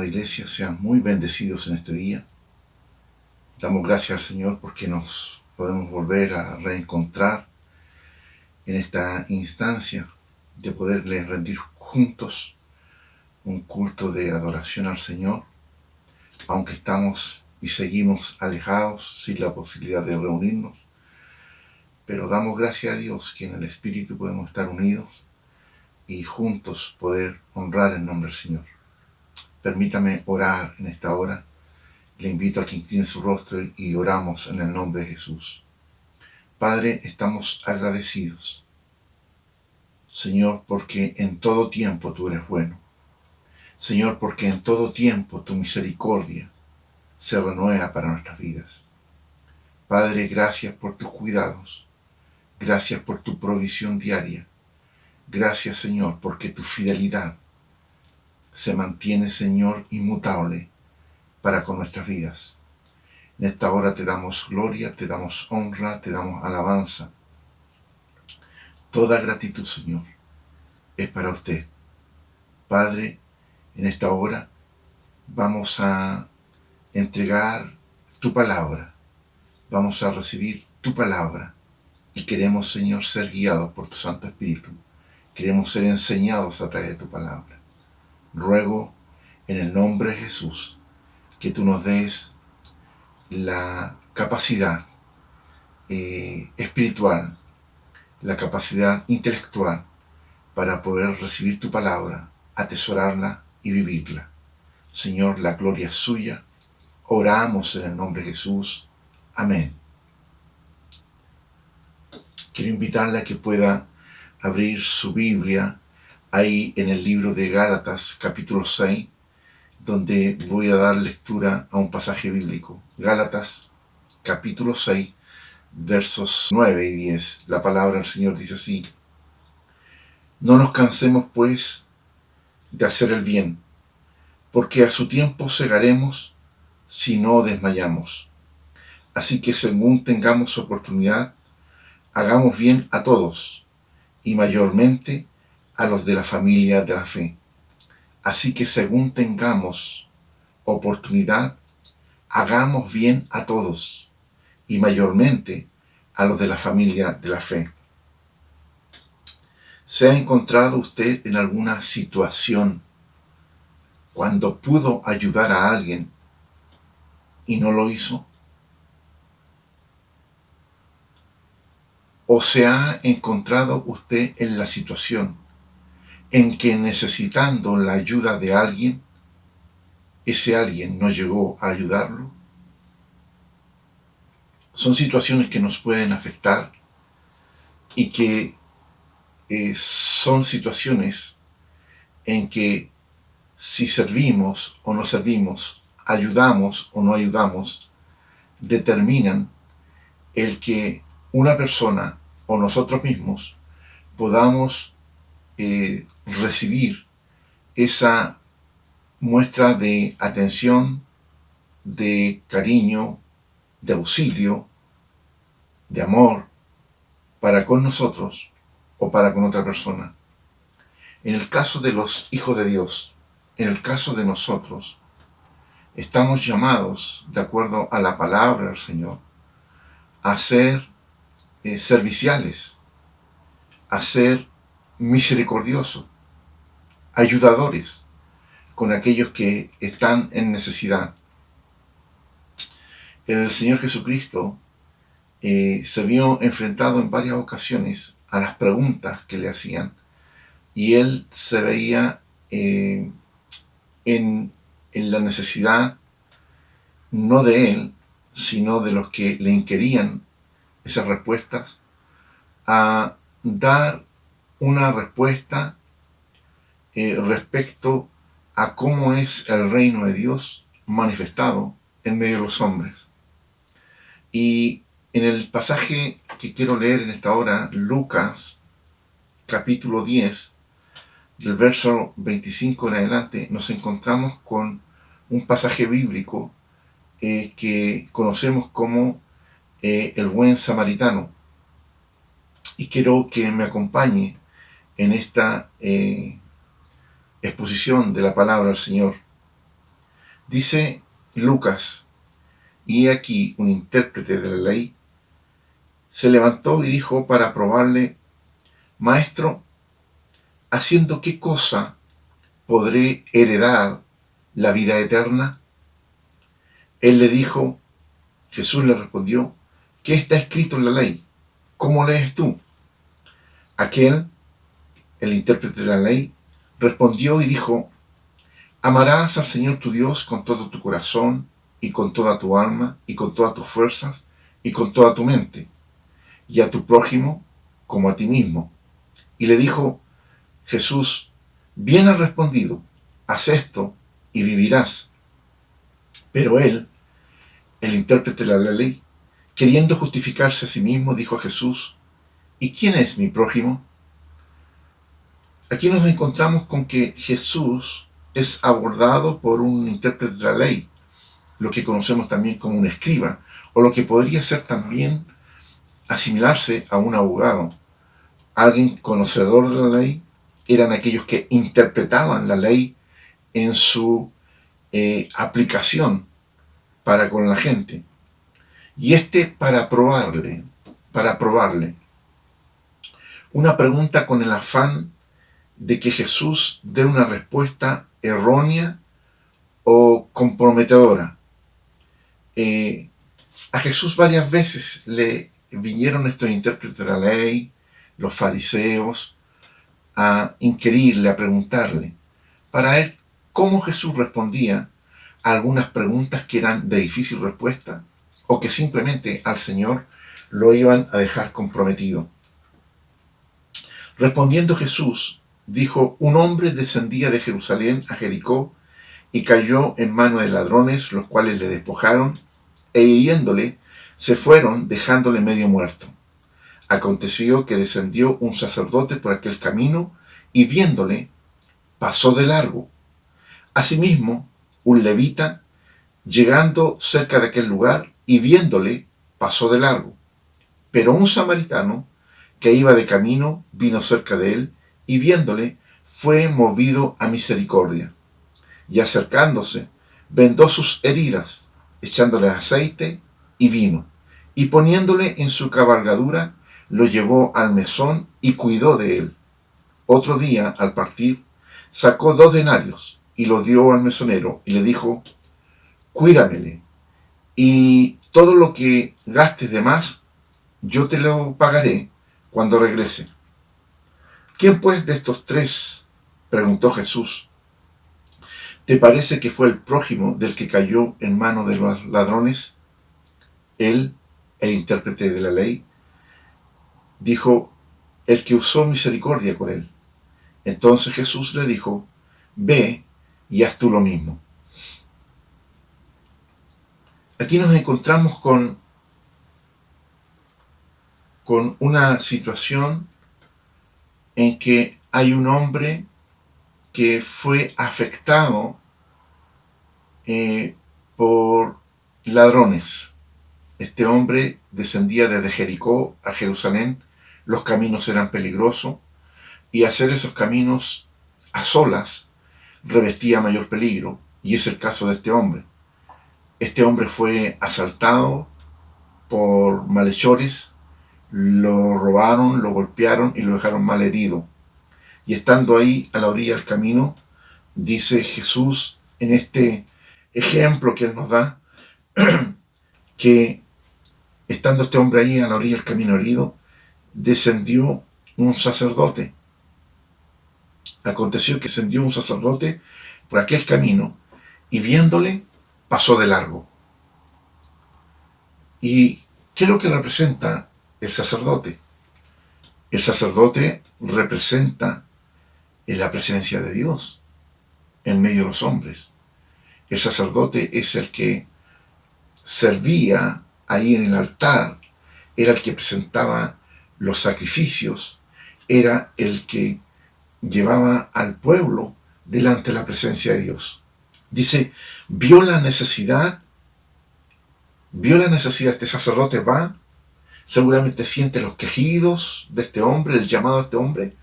iglesia sean muy bendecidos en este día. Damos gracias al Señor porque nos podemos volver a reencontrar en esta instancia de poderle rendir juntos un culto de adoración al Señor, aunque estamos y seguimos alejados sin la posibilidad de reunirnos. Pero damos gracias a Dios que en el Espíritu podemos estar unidos y juntos poder honrar el nombre del Señor. Permítame orar en esta hora. Le invito a que incline su rostro y oramos en el nombre de Jesús. Padre, estamos agradecidos, Señor, porque en todo tiempo tú eres bueno. Señor, porque en todo tiempo tu misericordia se renueva para nuestras vidas. Padre, gracias por tus cuidados. Gracias por tu provisión diaria. Gracias, Señor, porque tu fidelidad se mantiene, Señor, inmutable para con nuestras vidas. En esta hora te damos gloria, te damos honra, te damos alabanza. Toda gratitud, Señor, es para usted. Padre, en esta hora vamos a entregar tu palabra. Vamos a recibir tu palabra. Y queremos, Señor, ser guiados por tu Santo Espíritu. Queremos ser enseñados a través de tu palabra. Ruego en el nombre de Jesús que tú nos des la capacidad espiritual, la capacidad intelectual para poder recibir tu palabra, atesorarla y vivirla. Señor, la gloria es suya. Oramos en el nombre de Jesús. Amén. Quiero invitarle a que pueda abrir su Biblia ahí en el libro de Gálatas, capítulo 6, donde voy a dar lectura a un pasaje bíblico. Gálatas, capítulo 6, versos 9 y 10. La palabra del Señor dice así: No nos cansemos, pues, de hacer el bien, porque a su tiempo segaremos si no desmayamos. Así que según tengamos oportunidad, hagamos bien a todos, y mayormente a los de la familia de la fe. Así que según tengamos oportunidad, hagamos bien a todos, y mayormente a los de la familia de la fe. ¿Se ha encontrado usted en alguna situación cuando pudo ayudar a alguien y no lo hizo? ¿O se ha encontrado usted en la situación en que necesitando la ayuda de alguien, ese alguien no llegó a ayudarlo? Son situaciones que nos pueden afectar y que son situaciones en que si servimos o no servimos, ayudamos o no ayudamos, determinan el que una persona o nosotros mismos podamos recibir esa muestra de atención, de cariño, de auxilio, de amor para con nosotros o para con otra persona. En el caso de los hijos de Dios, en el caso de nosotros, estamos llamados, de acuerdo a la palabra del Señor, a ser serviciales, a ser misericordiosos, ayudadores con aquellos que están en necesidad. El Señor Jesucristo se vio enfrentado en varias ocasiones a las preguntas que le hacían, y él se veía en la necesidad no de él, sino de los que le inquirían esas respuestas, a dar una respuesta respecto a cómo es el reino de Dios manifestado en medio de los hombres. Y en el pasaje que quiero leer en esta hora, Lucas, capítulo 10, del verso 25 en adelante, nos encontramos con un pasaje bíblico que conocemos como el buen samaritano. Y quiero que me acompañe en esta exposición de la palabra del Señor. Dice Lucas, y aquí un intérprete de la ley se levantó y dijo para probarle: Maestro, ¿haciendo qué cosa podré heredar la vida eterna? Él le dijo, Jesús le respondió: ¿qué está escrito en la ley? ¿Cómo lees tú? Aquel, el intérprete de la ley, respondió y dijo: amarás al Señor tu Dios con todo tu corazón, y con toda tu alma, y con todas tus fuerzas, y con toda tu mente, y a tu prójimo como a ti mismo. Y le dijo Jesús: bien has respondido, haz esto y vivirás. Pero él, el intérprete de la ley, queriendo justificarse a sí mismo, dijo a Jesús: ¿y quién es mi prójimo? Aquí nos encontramos con que Jesús es abordado por un intérprete de la ley, lo que conocemos también como un escriba, o lo que podría ser también asimilarse a un abogado. Alguien conocedor de la ley eran aquellos que interpretaban la ley en su aplicación para con la gente. Y para probarle una pregunta con el afán de que Jesús dé una respuesta errónea o comprometedora. A Jesús varias veces le vinieron estos intérpretes de la ley, los fariseos, a inquirirle, a preguntarle, para ver cómo Jesús respondía a algunas preguntas que eran de difícil respuesta o que simplemente al Señor lo iban a dejar comprometido. Respondiendo Jesús, dijo: un hombre descendía de Jerusalén a Jericó y cayó en manos de ladrones, los cuales le despojaron e hiriéndole se fueron, dejándole medio muerto. Aconteció que descendió un sacerdote por aquel camino y viéndole pasó de largo. Asimismo, un levita, llegando cerca de aquel lugar y viéndole, pasó de largo. Pero un samaritano que iba de camino vino cerca de él y viéndole fue movido a misericordia. Y acercándose, vendó sus heridas, echándole aceite y vino, y poniéndole en su cabalgadura, lo llevó al mesón y cuidó de él. Otro día, al partir, sacó 2 denarios y lo dio al mesonero y le dijo: cuídamele, y todo lo que gastes de más, yo te lo pagaré cuando regrese. ¿Quién pues de estos 3, preguntó Jesús, te parece que fue el prójimo del que cayó en manos de los ladrones? Él, el intérprete de la ley, dijo: el que usó misericordia con él. Entonces Jesús le dijo: ve y haz tú lo mismo. Aquí nos encontramos con una situación en que hay un hombre que fue afectado por ladrones. Este hombre descendía desde Jericó a Jerusalén, los caminos eran peligrosos, y hacer esos caminos a solas revestía mayor peligro, y es el caso de este hombre. Este hombre fue asaltado por malhechores, lo robaron, lo golpearon y lo dejaron mal herido. Y estando ahí a la orilla del camino, dice Jesús en este ejemplo que él nos da, que estando este hombre ahí a la orilla del camino herido, descendió un sacerdote. Aconteció que descendió un sacerdote por aquel camino y viéndole pasó de largo. ¿Y qué es lo que representa el sacerdote? El sacerdote representa la presencia de Dios en medio de los hombres. El sacerdote es el que servía ahí en el altar, era el que presentaba los sacrificios, era el que llevaba al pueblo delante de la presencia de Dios. Dice, vio la necesidad, este sacerdote va, seguramente siente los quejidos de este hombre, el llamado de este hombre,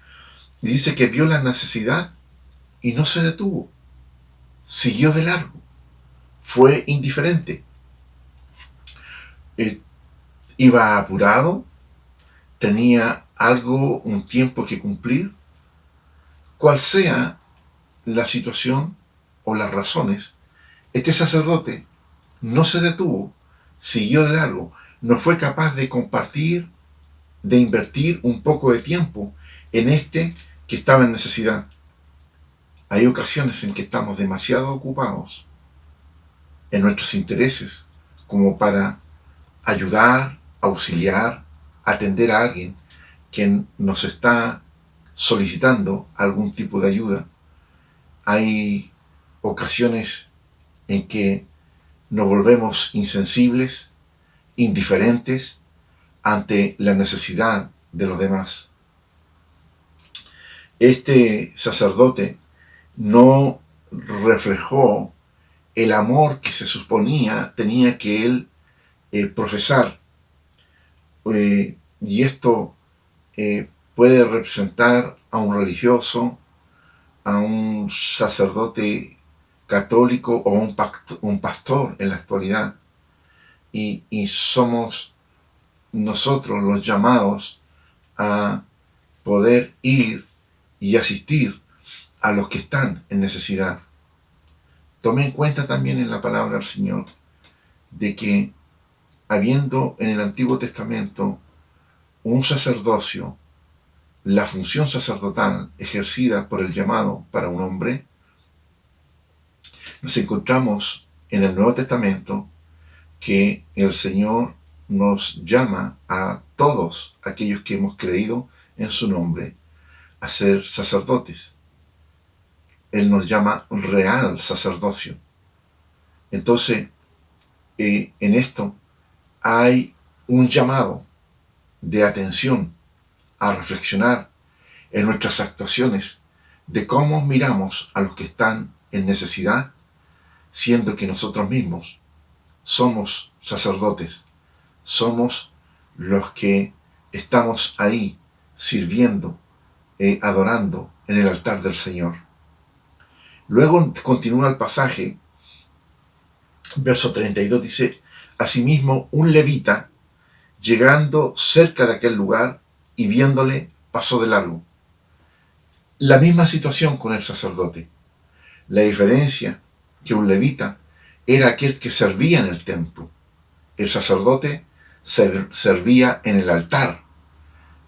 y dice que vio la necesidad y no se detuvo, siguió de largo. fue indiferente. Iba apurado, tenía algo, un tiempo que cumplir. Cual sea la situación o las razones, este sacerdote no se detuvo, siguió de largo, no fue capaz de compartir, de invertir un poco de tiempo en este que estaba en necesidad. Hay ocasiones en que estamos demasiado ocupados en nuestros intereses como para ayudar, auxiliar, atender a alguien que nos está solicitando algún tipo de ayuda. Hay ocasiones en que nos volvemos insensibles, indiferentes ante la necesidad de los demás. Este sacerdote no reflejó el amor que se suponía tenía que él profesar. Y esto puede representar a un religioso, a un sacerdote católico o un pastor en la actualidad. Y somos nosotros los llamados a poder ir y asistir a los que están en necesidad. Tome en cuenta también en la palabra del Señor de que habiendo en el Antiguo Testamento un sacerdocio, la función sacerdotal ejercida por el llamado para un hombre, nos encontramos en el Nuevo Testamento que el Señor nos llama a todos aquellos que hemos creído en su nombre a ser sacerdotes. Él nos llama real sacerdocio. Entonces, en esto hay un llamado de atención a reflexionar en nuestras actuaciones de cómo miramos a los que están en necesidad, siendo que nosotros mismos somos sacerdotes, somos los que estamos ahí sirviendo, adorando en el altar del Señor. Luego continúa el pasaje, verso 32 dice: asimismo un levita, llegando cerca de aquel lugar y viéndole, pasó de largo. La misma situación con el sacerdote. La diferencia que un levita era aquel que servía en el templo. El sacerdote servía en el altar.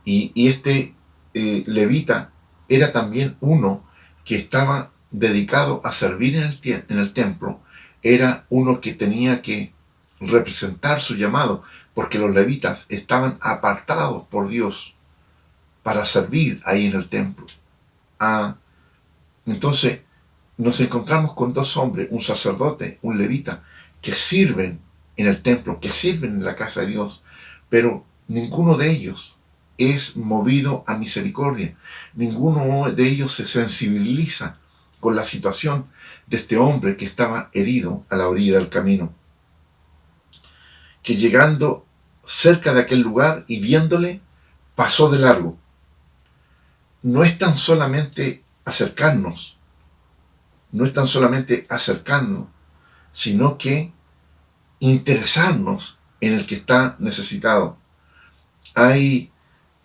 Y este levita era también uno que estaba dedicado a servir en el templo. Era uno que tenía que representar su llamado, porque los levitas estaban apartados por Dios para servir ahí en el templo. Entonces nos encontramos con dos hombres, un sacerdote, un levita, que sirven en el templo, que sirven en la casa de Dios, pero ninguno de ellos es movido a misericordia. Ninguno de ellos se sensibiliza con la situación de este hombre que estaba herido a la orilla del camino. Que llegando cerca de aquel lugar y viéndole, pasó de largo. No es tan solamente acercarnos, sino que interesarnos en el que está necesitado. Hay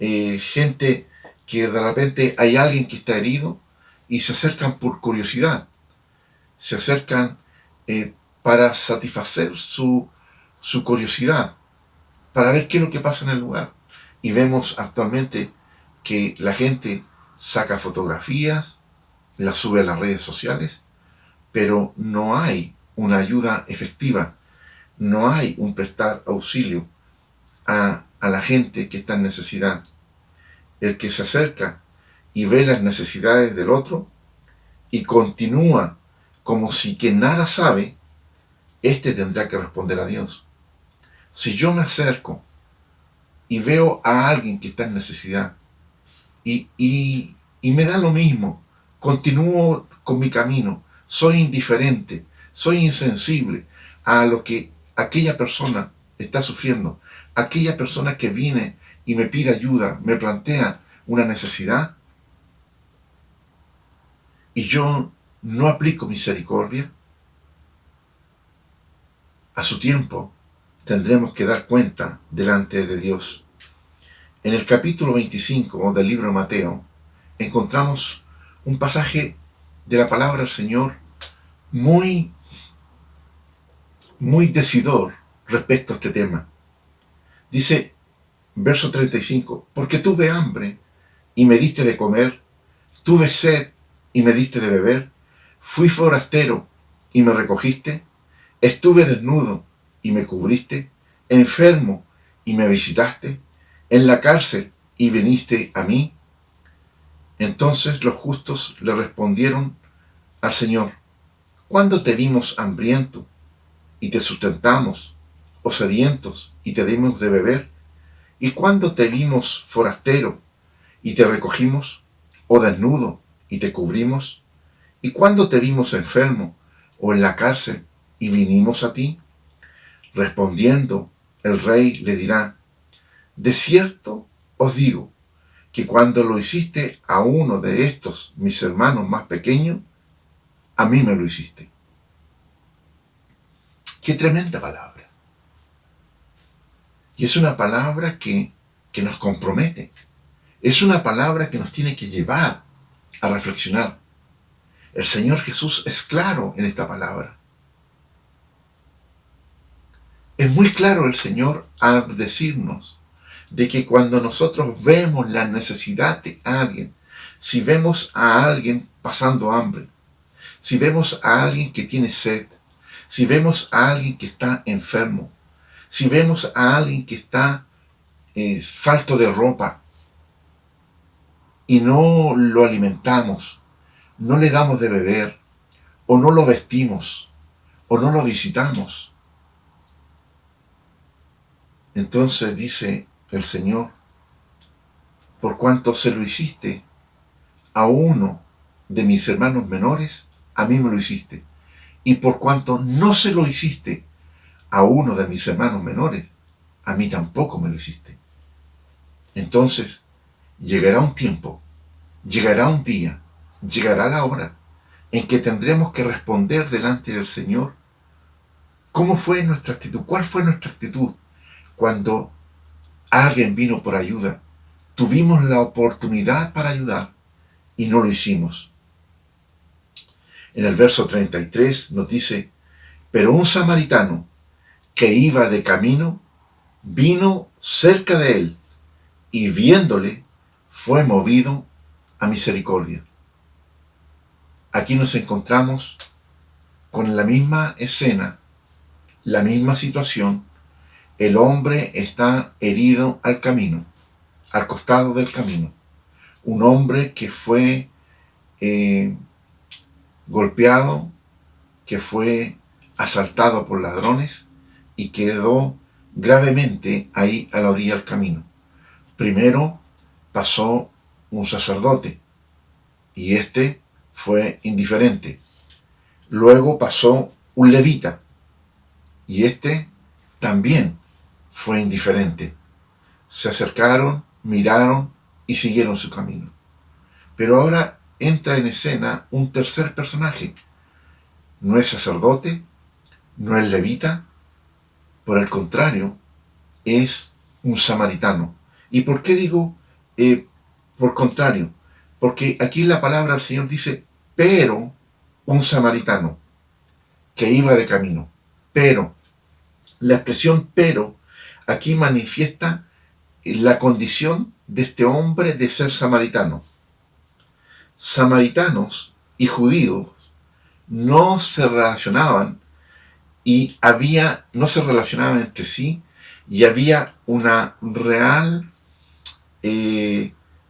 gente que de repente hay alguien que está herido y se acercan por curiosidad, se acercan para satisfacer su curiosidad, para ver qué es lo que pasa en el lugar. Y vemos actualmente que la gente saca fotografías, las sube a las redes sociales, pero no hay una ayuda efectiva, no hay un prestar auxilio a la gente que está en necesidad. El que se acerca y ve las necesidades del otro y continúa como si que nada sabe, este tendrá que responder a Dios. Si yo me acerco y veo a alguien que está en necesidad y me da lo mismo, continúo con mi camino, soy indiferente, soy insensible a lo que aquella persona está sufriendo, aquella persona que viene y me pide ayuda, me plantea una necesidad, y yo no aplico misericordia, A su tiempo tendremos que dar cuenta delante de Dios. En el capítulo 25 del libro de Mateo encontramos un pasaje de la palabra del Señor muy decidor respecto a este tema. Dice, verso 35, porque tuve hambre y me diste de comer, tuve sed y me diste de beber, fui forastero y me recogiste, estuve desnudo y me cubriste, enfermo y me visitaste, en la cárcel y viniste a mí. Entonces los justos le respondieron al Señor, ¿cuándo te vimos hambriento y te sustentamos, o sedientos y te dimos de beber? ¿Y cuándo te vimos forastero y te recogimos, o desnudo y te cubrimos? ¿Y cuándo te vimos enfermo o en la cárcel y vinimos a ti? Respondiendo, el rey le dirá, de cierto os digo, que cuando lo hiciste a uno de estos mis hermanos más pequeños, a mí me lo hiciste. Qué tremenda palabra. Y es una palabra que nos compromete. Es una palabra que nos tiene que llevar a reflexionar. El Señor Jesús es claro en esta palabra. Es muy claro el Señor al decirnos de que cuando nosotros vemos la necesidad de alguien, si vemos a alguien pasando hambre, si vemos a alguien que tiene sed, si vemos a alguien que está enfermo, si vemos a alguien que está falto de ropa y no lo alimentamos, no le damos de beber, o no lo vestimos, o no lo visitamos, entonces dice el Señor, por cuanto se lo hiciste a uno de mis hermanos menores, a mí me lo hiciste. Y por cuanto no se lo hiciste a uno de mis hermanos menores, a mí tampoco me lo hiciste. Entonces, llegará un tiempo, llegará un día, llegará la hora en que tendremos que responder delante del Señor. ¿Cómo fue nuestra actitud? ¿Cuál fue nuestra actitud cuando alguien vino por ayuda? Tuvimos la oportunidad para ayudar y no lo hicimos. En el verso 33 nos dice, pero un samaritano que iba de camino vino cerca de él y viéndole fue movido a misericordia. Aquí nos encontramos con la misma escena, la misma situación. El hombre está herido al camino, al costado del camino. Un hombre que fue golpeado, que fue asaltado por ladrones y quedó gravemente ahí a la orilla del camino. Primero pasó un sacerdote y este fue indiferente. Luego pasó un levita y este también fue indiferente. Se acercaron, miraron y siguieron su camino. Pero ahora entra en escena un tercer personaje. No es sacerdote, no es levita, por el contrario, es un samaritano. ¿Y por qué digo por contrario? Porque aquí la palabra del Señor dice, pero un samaritano que iba de camino. Pero, la expresión pero, aquí manifiesta la condición de este hombre de ser samaritano. Samaritanos y judíos no se relacionaban no se relacionaban entre sí y había una real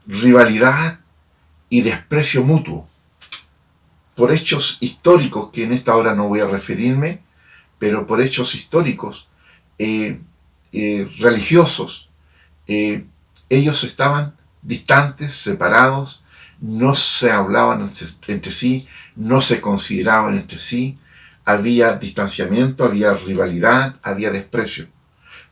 rivalidad y desprecio mutuo por hechos históricos que en esta hora no voy a referirme, pero por hechos históricos religiosos. Ellos estaban distantes, separados, no se hablaban entre sí, no se consideraban entre sí, había distanciamiento, había rivalidad, había desprecio.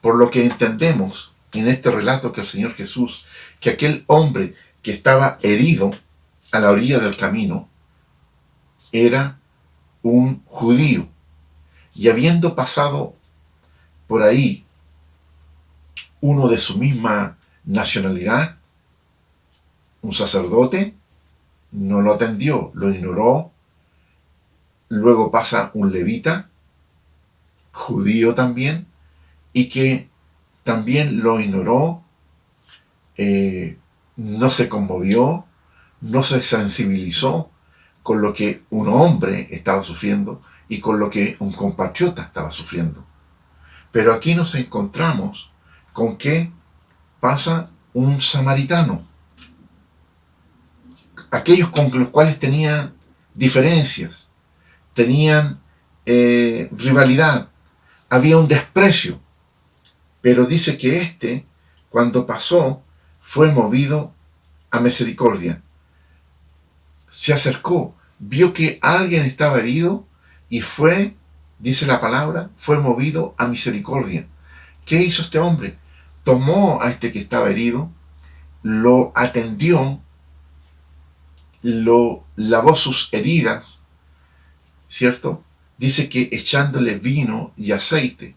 Por lo que entendemos en este relato que el Señor Jesús, que aquel hombre que estaba herido a la orilla del camino, era un judío. Y habiendo pasado por ahí uno de su misma nacionalidad, un sacerdote, no lo atendió, lo ignoró. Luego pasa un levita, judío también, y que también lo ignoró, no se conmovió, no se sensibilizó con lo que un hombre estaba sufriendo y con lo que un compatriota estaba sufriendo. Pero aquí nos encontramos con que pasa un samaritano. Aquellos con los cuales tenían diferencias, tenían rivalidad, había un desprecio. Pero dice que cuando pasó, fue movido a misericordia. Se acercó, vio que alguien estaba herido y fue, dice la palabra, fue movido a misericordia. ¿Qué hizo este hombre? Tomó a este que estaba herido, lo atendió, lo lavó sus heridas, ¿cierto? Dice que echándole vino y aceite.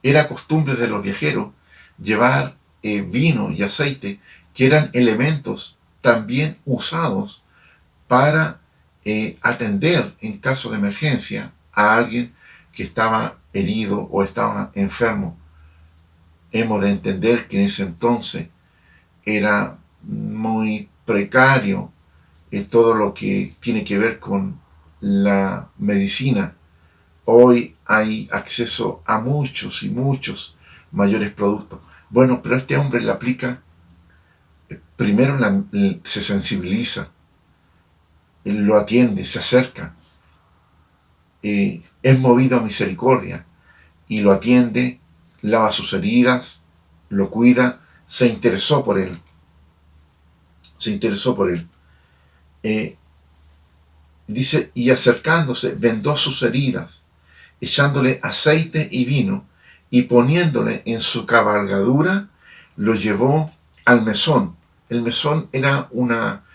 Era costumbre de los viajeros llevar vino y aceite, que eran elementos también usados para atender en caso de emergencia a alguien que estaba herido o estaba enfermo. Hemos de entender que en ese entonces era muy precario todo lo que tiene que ver con la medicina. Hoy hay acceso a muchos y muchos mayores productos. Bueno, pero este hombre le aplica, primero se sensibiliza, lo atiende, se acerca, es movido a misericordia y lo atiende, lava sus heridas, lo cuida, se interesó por él. Se interesó por él. Dice, y acercándose, vendó sus heridas, echándole aceite y vino, y poniéndole en su cabalgadura, lo llevó al mesón. El mesón era un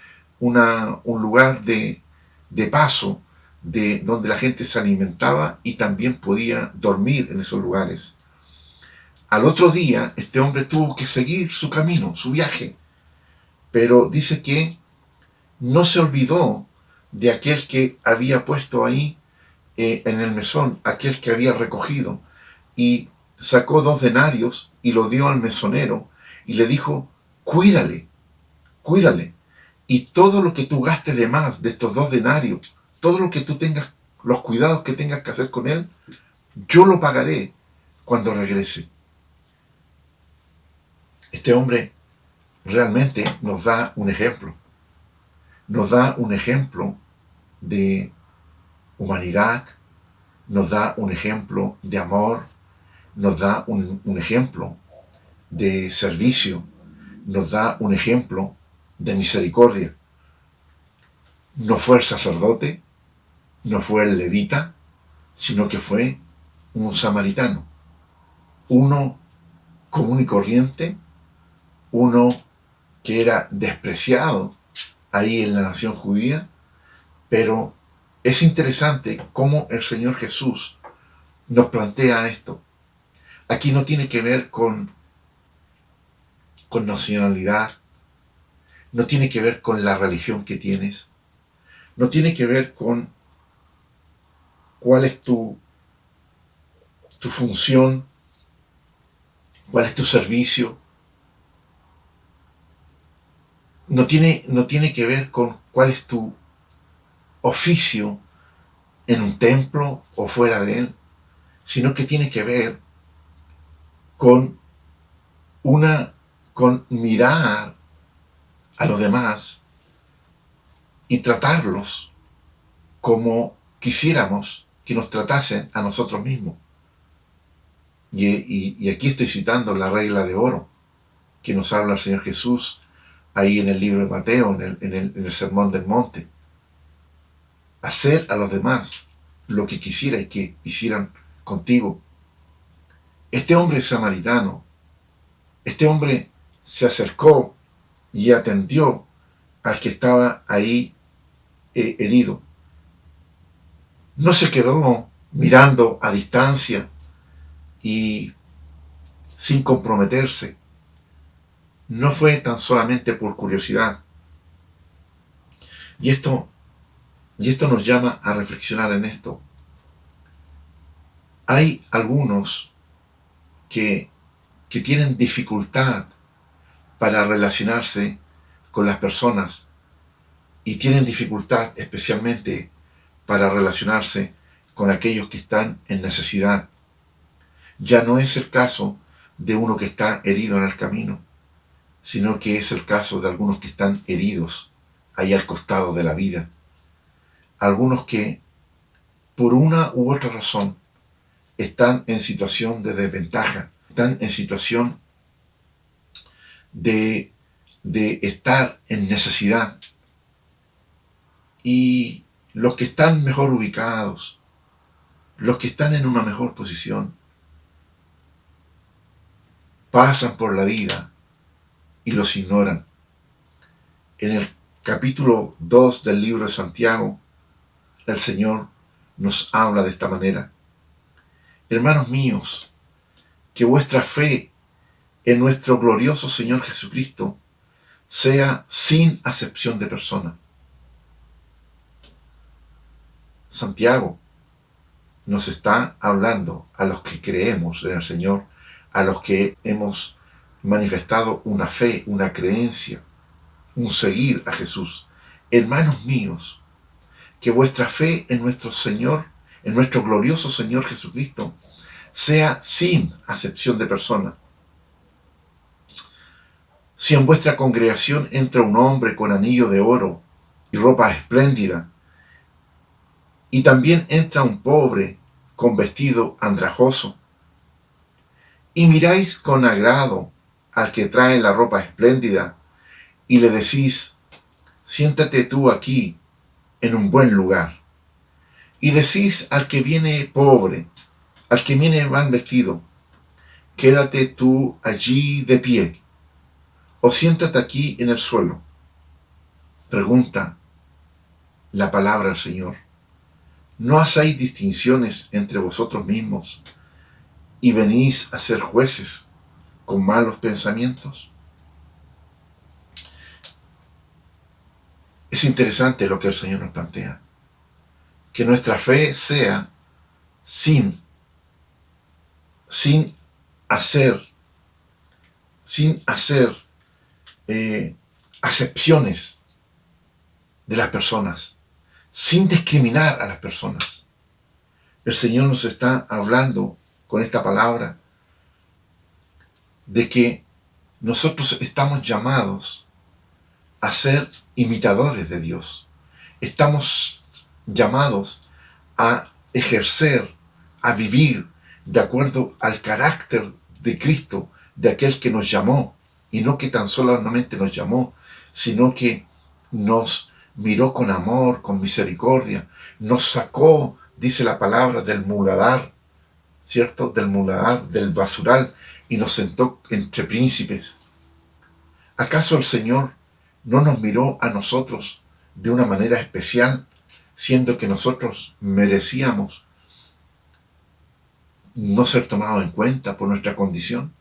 lugar de paso, donde la gente se alimentaba y también podía dormir en esos lugares. Al otro día, este hombre tuvo que seguir su camino, su viaje, pero dice que no se olvidó de aquel que había puesto ahí en el mesón, aquel que había recogido, y sacó 2 denarios y lo dio al mesonero y le dijo, cuídale, y todo lo que tú gastes de más de estos 2 denarios, todo lo que tú tengas, los cuidados que tengas que hacer con él, yo lo pagaré cuando regrese. Este hombre realmente nos da un ejemplo de humanidad, nos da un ejemplo de amor, nos da un ejemplo de servicio, nos da un ejemplo de misericordia. No fue el sacerdote, no fue el levita, sino que fue un samaritano, uno común y corriente, uno que era despreciado ahí en la nación judía, pero es interesante cómo el Señor Jesús nos plantea esto. Aquí no tiene que ver con nacionalidad, no tiene que ver con la religión que tienes, no tiene que ver con cuál es tu función, cuál es tu servicio, no tiene que ver con cuál es tu oficio en un templo o fuera de él, sino que tiene que ver con mirar a los demás y tratarlos como quisiéramos que nos tratasen a nosotros mismos. Y aquí estoy citando la regla de oro que nos habla el Señor Jesús ahí en el libro de Mateo, en el Sermón del Monte. Hacer a los demás lo que quisierais que hicieran contigo. Este hombre samaritano, este hombre se acercó y atendió al que estaba ahí herido. No se quedó mirando a distancia y sin comprometerse. No fue tan solamente por curiosidad. Y esto nos llama a reflexionar en esto. Hay algunos que tienen dificultad para relacionarse con las personas y tienen dificultad especialmente para relacionarse con aquellos que están en necesidad. Ya no es el caso de uno que está herido en el camino, sino que es el caso de algunos que están heridos ahí al costado de la vida. Algunos que, por una u otra razón, están en situación de desventaja, están en situación de estar en necesidad. Y los que están mejor ubicados, los que están en una mejor posición, pasan por la vida y los ignoran. En el capítulo 2 del libro de Santiago, el Señor nos habla de esta manera. Hermanos míos, que vuestra fe en nuestro glorioso Señor Jesucristo sea sin acepción de persona. Santiago nos está hablando a los que creemos en el Señor, a los que hemos manifestado una fe, una creencia, un seguir a Jesús. Hermanos míos, que vuestra fe en nuestro Señor, en nuestro glorioso Señor Jesucristo, sea sin acepción de persona. Si en vuestra congregación entra un hombre con anillo de oro y ropa espléndida, y también entra un pobre con vestido andrajoso, y miráis con agrado al que trae la ropa espléndida, y le decís, siéntate tú aquí en un buen lugar, y decís al que viene pobre, al que viene mal vestido, quédate tú allí de pie, o siéntate aquí en el suelo. Pregunta la palabra del Señor. ¿No hacéis distinciones entre vosotros mismos y venís a ser jueces con malos pensamientos? Es interesante lo que el Señor nos plantea. Que nuestra fe sea sin hacer acepciones de las personas, sin discriminar a las personas. El Señor nos está hablando con esta palabra de que nosotros estamos llamados a ser imitadores de Dios. Estamos llamados a ejercer, a vivir de acuerdo al carácter de Cristo, de aquel que nos llamó, y no que tan solamente nos llamó, sino que nos miró con amor, con misericordia, nos sacó, dice la palabra, del muladar, ¿cierto? Del muladar, del basural, y nos sentó entre príncipes. ¿Acaso el Señor no nos miró a nosotros de una manera especial, siendo que nosotros merecíamos no ser tomados en cuenta por nuestra condición?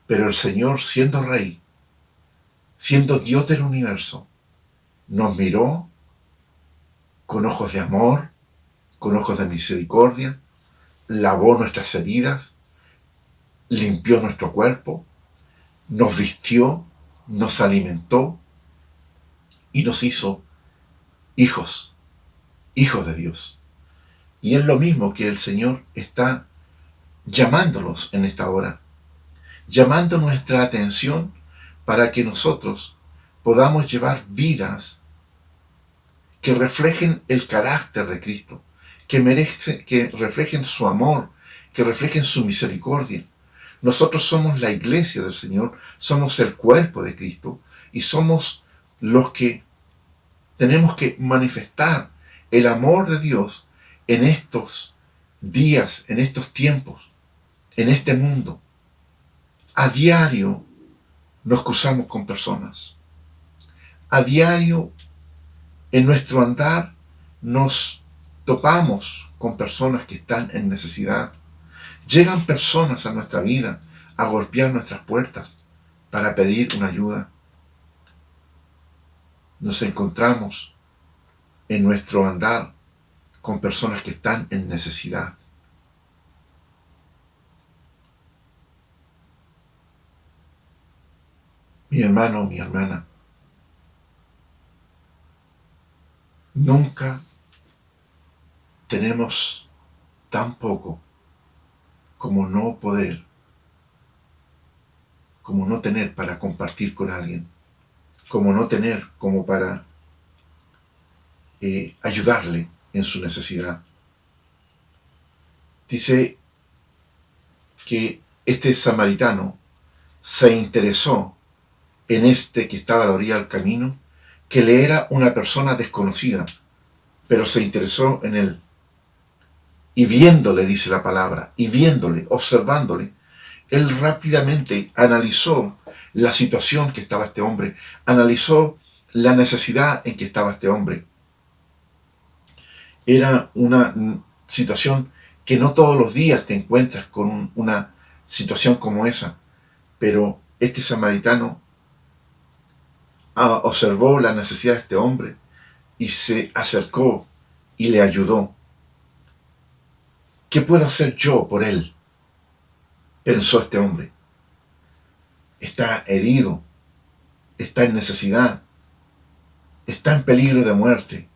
Pero el Señor, siendo Rey, siendo Dios del universo, nos miró con ojos de amor, con ojos de misericordia, lavó nuestras heridas, limpió nuestro cuerpo, nos vistió, nos alimentó y nos hizo hijos de Dios. Y es lo mismo que el Señor está llamándonos en esta hora, llamando nuestra atención para que nosotros podamos llevar vidas que reflejen el carácter de Cristo, que reflejen su amor, que reflejen su misericordia. Nosotros somos la iglesia del Señor, somos el cuerpo de Cristo y somos los que tenemos que manifestar el amor de Dios en estos días, en estos tiempos, en este mundo. A diario nos cruzamos con personas. A diario en nuestro andar nos topamos con personas que están en necesidad. Llegan personas a nuestra vida, a golpear nuestras puertas para pedir una ayuda. Nos encontramos en nuestro andar con personas que están en necesidad. Mi hermano, mi hermana, nunca tenemos tan poco como no poder, como no tener para compartir con alguien, como no tener como para ayudarle en su necesidad. Dice que este samaritano se interesó en este que estaba a la orilla del camino, que le era una persona desconocida, pero se interesó en él. Y viéndole, dice la palabra, y viéndole, observándole, él rápidamente analizó la situación que estaba este hombre, analizó la necesidad en que estaba este hombre. Era una situación que no todos los días te encuentras con una situación como esa, pero este samaritano observó la necesidad de este hombre y se acercó y le ayudó. ¿Qué puedo hacer yo por él?, pensó este hombre. Está herido, está en necesidad, está en peligro de muerte.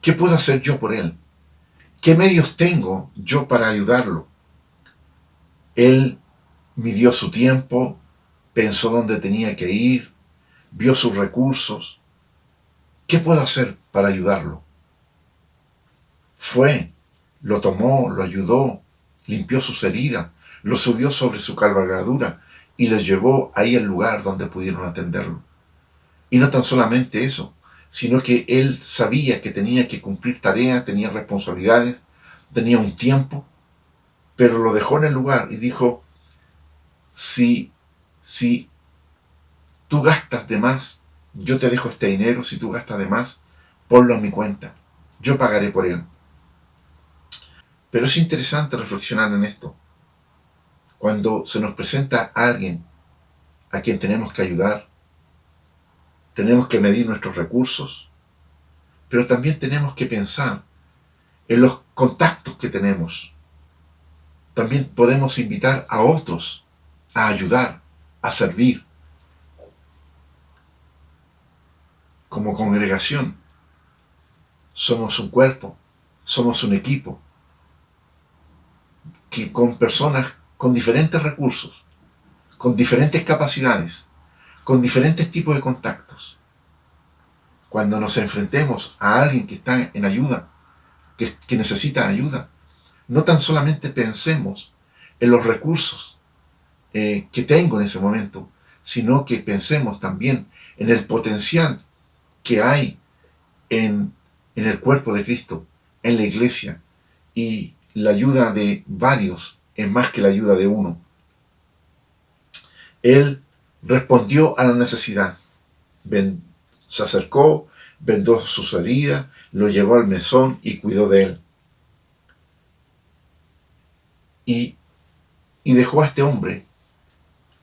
¿Qué puedo hacer yo por él? ¿Qué medios tengo yo para ayudarlo? Él midió su tiempo, pensó dónde tenía que ir, vio sus recursos. ¿Qué puedo hacer para ayudarlo? Fue, lo tomó, lo ayudó, limpió sus heridas, lo subió sobre su cabalgadura y lo llevó ahí al lugar donde pudieron atenderlo. Y no tan solamente eso, sino que él sabía que tenía que cumplir tareas, tenía responsabilidades, tenía un tiempo, pero lo dejó en el lugar y dijo, si tú gastas de más, yo te dejo este dinero. Si tú gastas de más, ponlo a mi cuenta, yo pagaré por él. Pero es interesante reflexionar en esto. Cuando se nos presenta alguien a quien tenemos que ayudar, tenemos que medir nuestros recursos, pero también tenemos que pensar en los contactos que tenemos. También podemos invitar a otros a ayudar, a servir. Como congregación, somos un cuerpo, somos un equipo, que con personas con diferentes recursos, con diferentes capacidades, con diferentes tipos de contactos. Cuando nos enfrentemos a alguien que está en ayuda, que necesita ayuda, no tan solamente pensemos en los recursos que tengo en ese momento, sino que pensemos también en el potencial que hay en el cuerpo de Cristo, en la iglesia, y la ayuda de varios es más que la ayuda de uno. Él respondió a la necesidad, se acercó, vendó sus heridas, lo llevó al mesón y cuidó de él. Y dejó a este hombre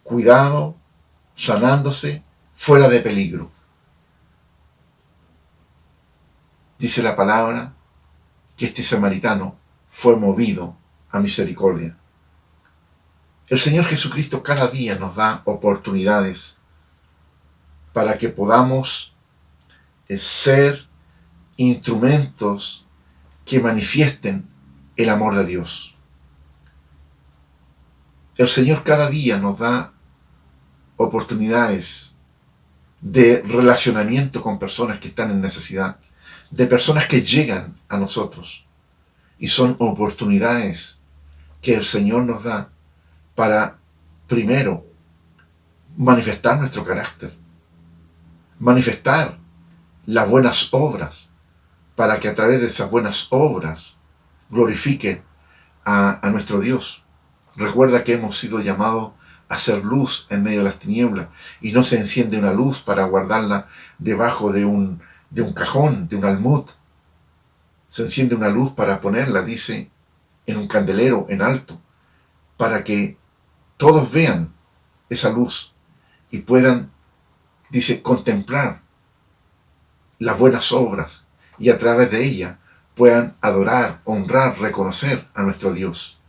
cuidado, sanándose, fuera de peligro. Dice la palabra que este samaritano fue movido a misericordia. El Señor Jesucristo cada día nos da oportunidades para que podamos ser instrumentos que manifiesten el amor de Dios. El Señor cada día nos da oportunidades de relacionamiento con personas que están en necesidad, de personas que llegan a nosotros. Y son oportunidades que el Señor nos da para, primero, manifestar nuestro carácter, manifestar las buenas obras, para que a través de esas buenas obras glorifiquen a nuestro Dios. Recuerda que hemos sido llamados a ser luz en medio de las tinieblas, y no se enciende una luz para guardarla debajo de un cajón, de un almud. Se enciende una luz para ponerla, dice, en un candelero en alto, para que todos vean esa luz y puedan, dice, contemplar las buenas obras y a través de ella puedan adorar, honrar, reconocer a nuestro Dios.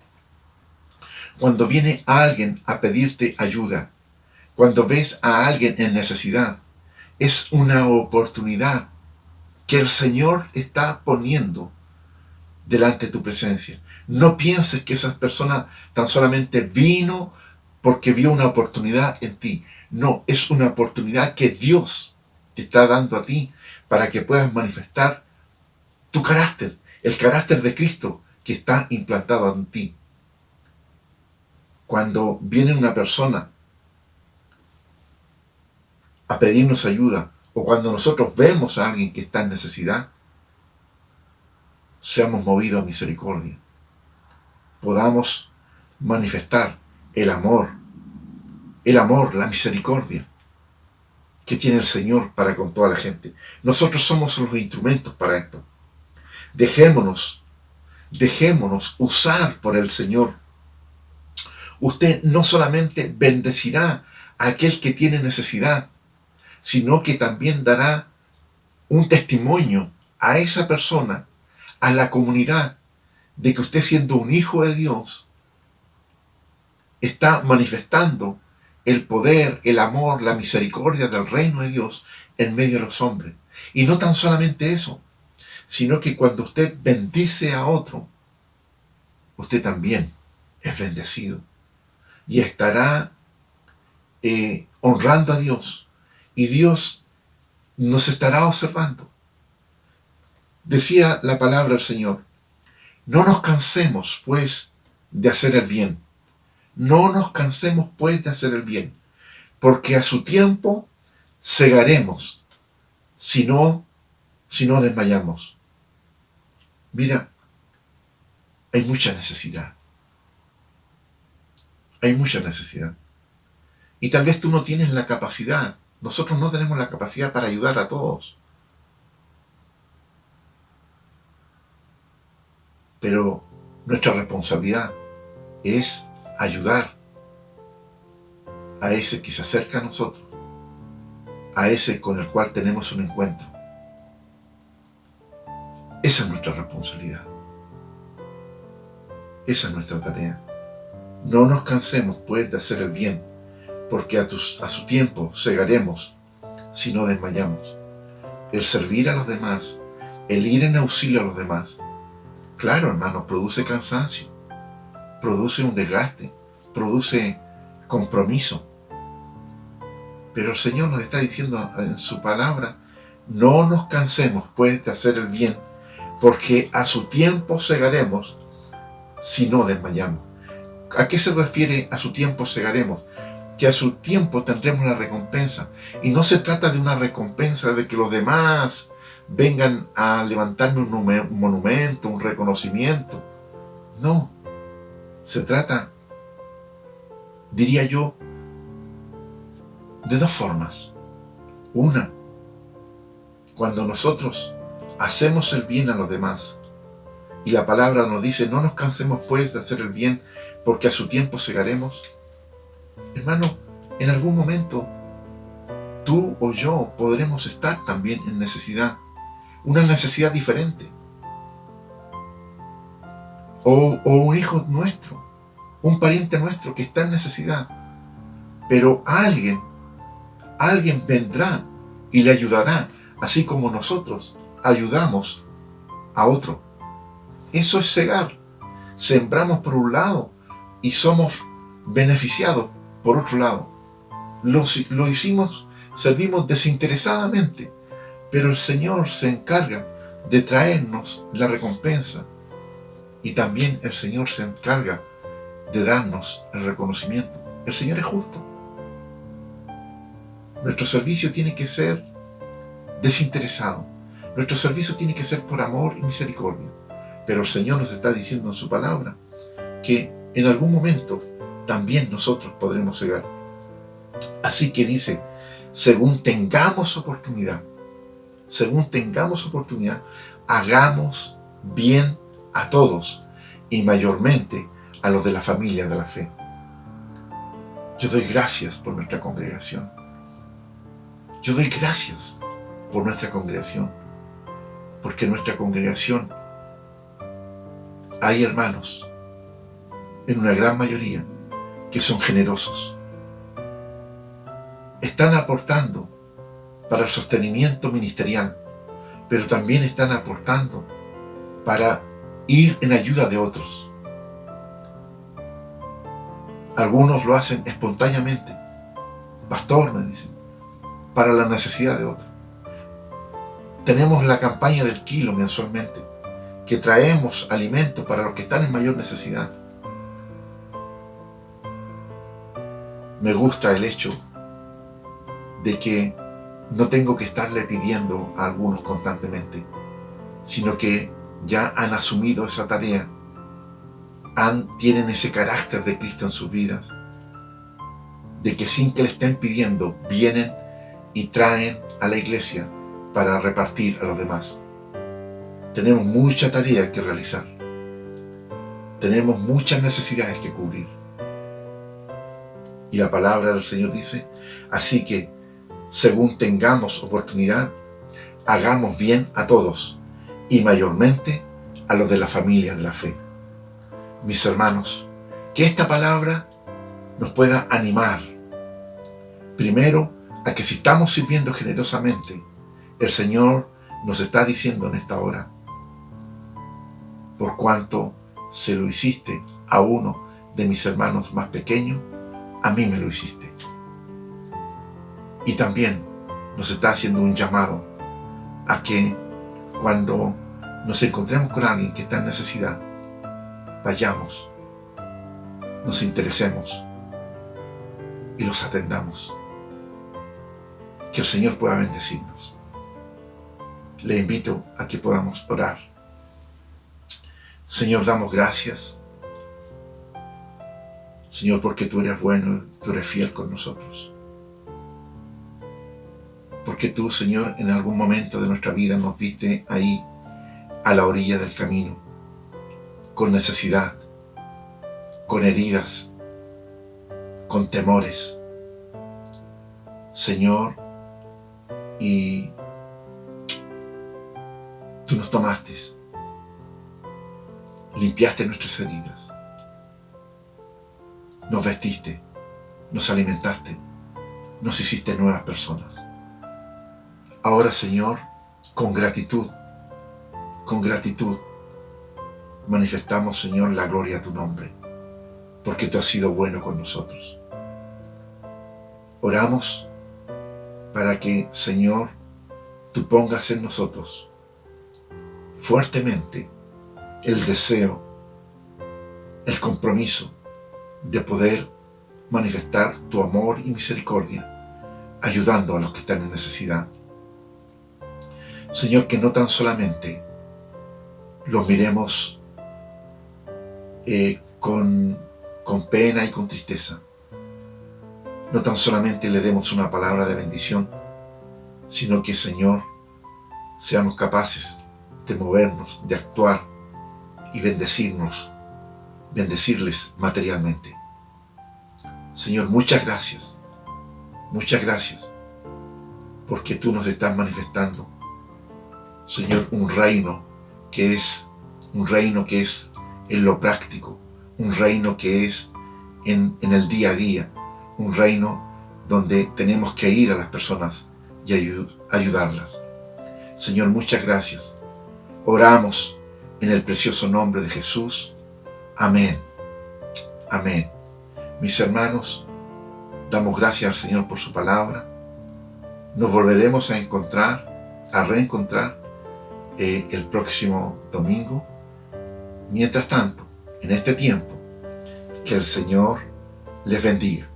Cuando viene alguien a pedirte ayuda, cuando ves a alguien en necesidad, es una oportunidad que el Señor está poniendo delante de tu presencia. No pienses que esa persona tan solamente vino porque vio una oportunidad en ti. No, es una oportunidad que Dios te está dando a ti para que puedas manifestar tu carácter, el carácter de Cristo que está implantado en ti. Cuando viene una persona a pedirnos ayuda, o cuando nosotros vemos a alguien que está en necesidad, seamos movidos a misericordia. Podamos manifestar el amor, la misericordia que tiene el Señor para con toda la gente. Nosotros somos los instrumentos para esto. Dejémonos usar por el Señor. Usted no solamente bendecirá a aquel que tiene necesidad, sino que también dará un testimonio a esa persona, a la comunidad, de que usted, siendo un hijo de Dios, está manifestando el poder, el amor, la misericordia del reino de Dios en medio de los hombres. Y no tan solamente eso, sino que cuando usted bendice a otro, usted también es bendecido y estará honrando a Dios, y Dios nos estará observando. Decía la palabra del Señor: no nos cansemos pues de hacer el bien. No nos cansemos pues de hacer el bien, porque a su tiempo segaremos si no desmayamos. Mira, hay mucha necesidad. Hay mucha necesidad. Y tal vez tú no tienes la capacidad. Nosotros no tenemos la capacidad para ayudar a todos. Pero nuestra responsabilidad es ayudar a ese que se acerca a nosotros, a ese con el cual tenemos un encuentro. Esa es nuestra responsabilidad. Esa es nuestra tarea. No nos cansemos pues de hacer el bien, porque a su tiempo segaremos si no desmayamos. El servir a los demás, el ir en auxilio a los demás, claro, hermano, produce cansancio, produce un desgaste, produce compromiso. Pero el Señor nos está diciendo en su palabra: no nos cansemos pues de hacer el bien, porque a su tiempo segaremos si no desmayamos. ¿A qué se refiere a su tiempo segaremos? Que a su tiempo tendremos la recompensa. Y no se trata de una recompensa de que los demás vengan a levantarme un monumento, un reconocimiento. No. Se trata, diría yo, de dos formas. Una, cuando nosotros hacemos el bien a los demás, y la palabra nos dice: no nos cansemos pues de hacer el bien, porque a su tiempo segaremos. Hermano, en algún momento tú o yo podremos estar también en necesidad, una necesidad diferente. O un hijo nuestro, un pariente nuestro que está en necesidad. Pero alguien vendrá y le ayudará, así como nosotros ayudamos a otro. Eso es segar. Sembramos por un lado y somos beneficiados por otro lado. Lo hicimos, servimos desinteresadamente, pero el Señor se encarga de traernos la recompensa, y también el Señor se encarga de darnos el reconocimiento. El Señor es justo. Nuestro servicio tiene que ser desinteresado. Nuestro servicio tiene que ser por amor y misericordia. Pero el Señor nos está diciendo en su palabra que en algún momento también nosotros podremos cegar. Así que dice: según tengamos oportunidad, hagamos bien a todos, y mayormente a los de la familia de la fe. Yo doy gracias por nuestra congregación. Yo doy gracias por nuestra congregación, porque en nuestra congregación hay hermanos, en una gran mayoría, que son generosos. Están aportando para el sostenimiento ministerial, pero también están aportando para ir en ayuda de otros. Algunos lo hacen espontáneamente. Pastor, me dicen, para la necesidad de otros. Tenemos la campaña del kilo mensualmente, que traemos alimentos para los que están en mayor necesidad. Me gusta el hecho de que no tengo que estarle pidiendo a algunos constantemente, sino que ya han asumido esa tarea, tienen ese carácter de Cristo en sus vidas, de que sin que le estén pidiendo, vienen y traen a la iglesia para repartir a los demás. Tenemos mucha tarea que realizar. Tenemos muchas necesidades que cubrir. Y la palabra del Señor dice, así que, según tengamos oportunidad, hagamos bien a todos, y mayormente a los de la familia de la fe. Mis hermanos, que esta palabra nos pueda animar, primero, a que si estamos sirviendo generosamente, el Señor nos está diciendo en esta hora, por cuanto se lo hiciste a uno de mis hermanos más pequeños, a mí me lo hiciste. Y también nos está haciendo un llamado a que cuando nos encontremos con alguien que está en necesidad, vayamos, nos interesemos y los atendamos. Que el Señor pueda bendecirnos. Le invito a que podamos orar. Señor, damos gracias. Señor, porque tú eres bueno, tú eres fiel con nosotros. Porque tú, Señor, en algún momento de nuestra vida nos viste ahí, a la orilla del camino, con necesidad, con heridas, con temores. Señor, y tú nos tomaste, limpiaste nuestras heridas, nos vestiste, nos alimentaste, nos hiciste nuevas personas. Ahora, Señor, con gratitud, manifestamos, Señor, la gloria a tu nombre, porque tú has sido bueno con nosotros. Oramos para que, Señor, tú pongas en nosotros fuertemente el deseo, el compromiso de poder manifestar tu amor y misericordia, ayudando a los que están en necesidad. Señor, que no tan solamente los miremos con pena y con tristeza, no tan solamente le demos una palabra de bendición, sino que, Señor, seamos capaces de movernos, de actuar y bendecirles materialmente. Señor, muchas gracias, porque tú nos estás manifestando, Señor, un reino que es en lo práctico, un reino que es en el día a día, un reino donde tenemos que ir a las personas y ayudarlas. Señor, muchas gracias. Oramos en el precioso nombre de Jesús. Amén. Amén. Mis hermanos, damos gracias al Señor por su palabra. Nos volveremos a reencontrar el próximo domingo. Mientras tanto, en este tiempo, que el Señor les bendiga.